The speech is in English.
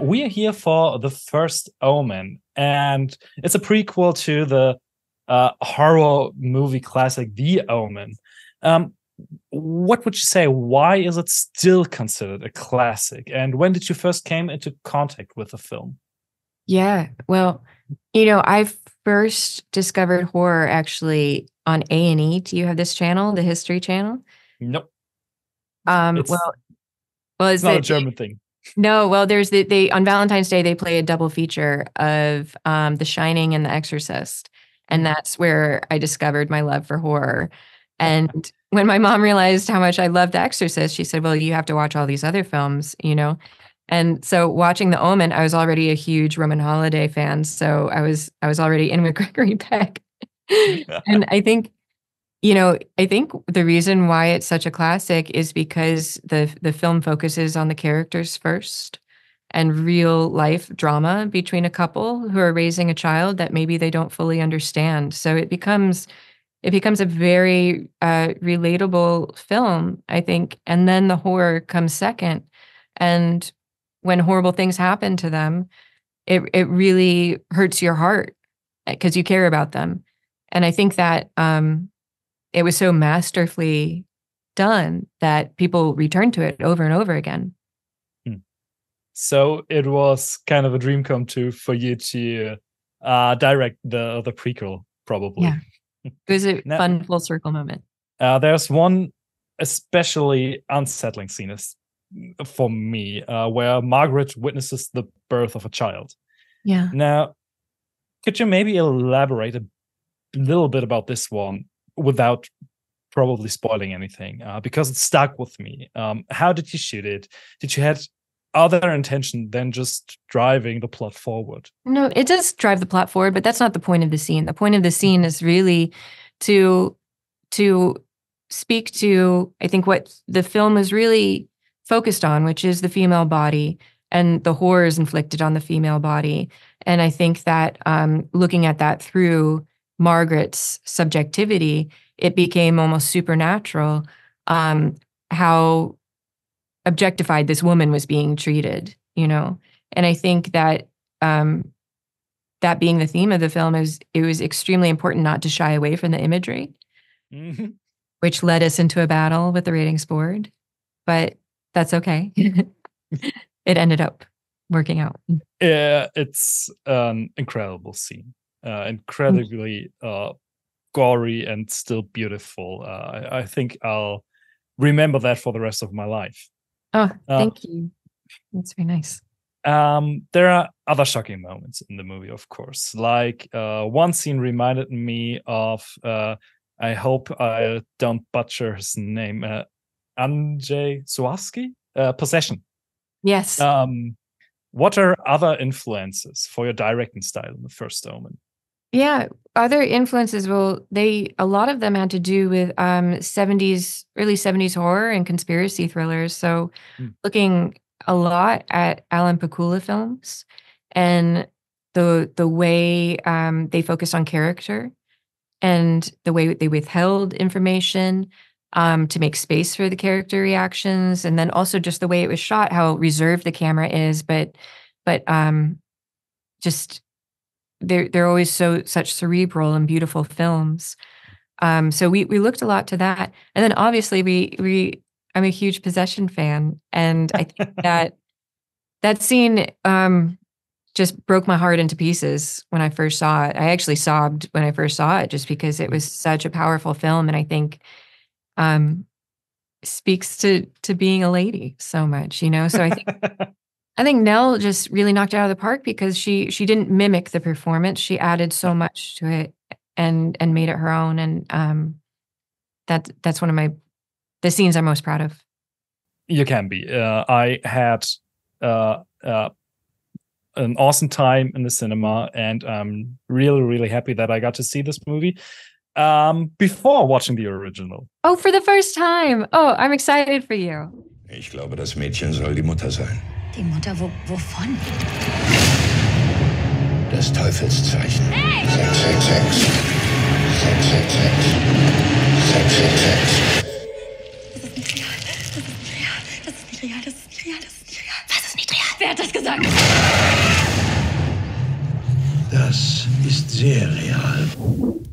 we are here for The First Omen, and it's a prequel to the horror movie classic The Omen. What would you say? Why is it still considered a classic? And when did you first came into contact with the film? Yeah, well, I first discovered horror actually on A&E. Do you have this channel, the History Channel? Nope. It's not a German thing. No, well, there's they on Valentine's Day they play a double feature of The Shining and The Exorcist, and that's where I discovered my love for horror. And when my mom realized how much I loved The Exorcist, she said, "Well, you have to watch all these other films, And so watching The Omen, I was already a huge Roman Holiday fan, so I was already in with Gregory Peck. And I think the reason why it's such a classic is because the film focuses on the characters first and real life drama between a couple who are raising a child that maybe they don't fully understand. So it becomes a very relatable film, I think. And then the horror comes second. And when horrible things happen to them, it really hurts your heart because you care about them. And I think that it was so masterfully done that people return to it over and over again. So it was kind of a dream come true for you to direct the prequel, probably. Yeah, it was a fun full circle moment. There's one especially unsettling scene for me where Margaret witnesses the birth of a child. Yeah. Now, could you maybe elaborate a little bit about this one without probably spoiling anything, because it stuck with me? How did you shoot it? Did you have other intention than just driving the plot forward? No, it does drive the plot forward, but that's not the point of the scene. The point of the scene is really to speak to, I think, what the film is really focused on, which is the female body and the horrors inflicted on the female body. And I think that looking at that through Margaret's subjectivity, it became almost supernatural how objectified this woman was being treated, And I think that that being the theme of the film, it was extremely important not to shy away from the imagery, which led us into a battle with the ratings board. But that's okay. It ended up working out. Yeah, it's an incredible scene. Incredibly gory and still beautiful. I think I'll remember that for the rest of my life. Oh, thank you. That's very nice. There are other shocking moments in the movie, of course. Like one scene reminded me of, I hope I don't butcher his name, Andrzej Sławski, Possession. Yes. What are other influences for your directing style in The First Omen? Yeah, other influences, a lot of them had to do with early 70s horror and conspiracy thrillers. So looking a lot at Alan Pakula films and the way they focused on character and the way they withheld information to make space for the character reactions, and then also just the way it was shot, how reserved the camera is, but just they're always such cerebral and beautiful films. So we looked a lot to that, and then obviously I'm a huge Possession fan, and I think that scene just broke my heart into pieces when I first saw it. I actually sobbed when I first saw it, just because it was such a powerful film, and I think speaks to being a lady so much, So I think Nell just really knocked it out of the park because she didn't mimic the performance. She added so much to it and made it her own, and that's one of the scenes I'm most proud of. You can be. I had an awesome time in the cinema, and I'm really, really happy that I got to see this movie before watching the original. Oh, for the first time. Oh, I'm excited for you. Ich glaube, das Mädchen soll die Mutter sein. Die Mutter wovon? Das Teufelszeichen. Hey! 666. 666. 666. Das ist nicht real. Das ist nicht real. Das ist nicht real. Das ist nicht real. Das ist nicht real. Wer hat das gesagt? Das ist sehr real.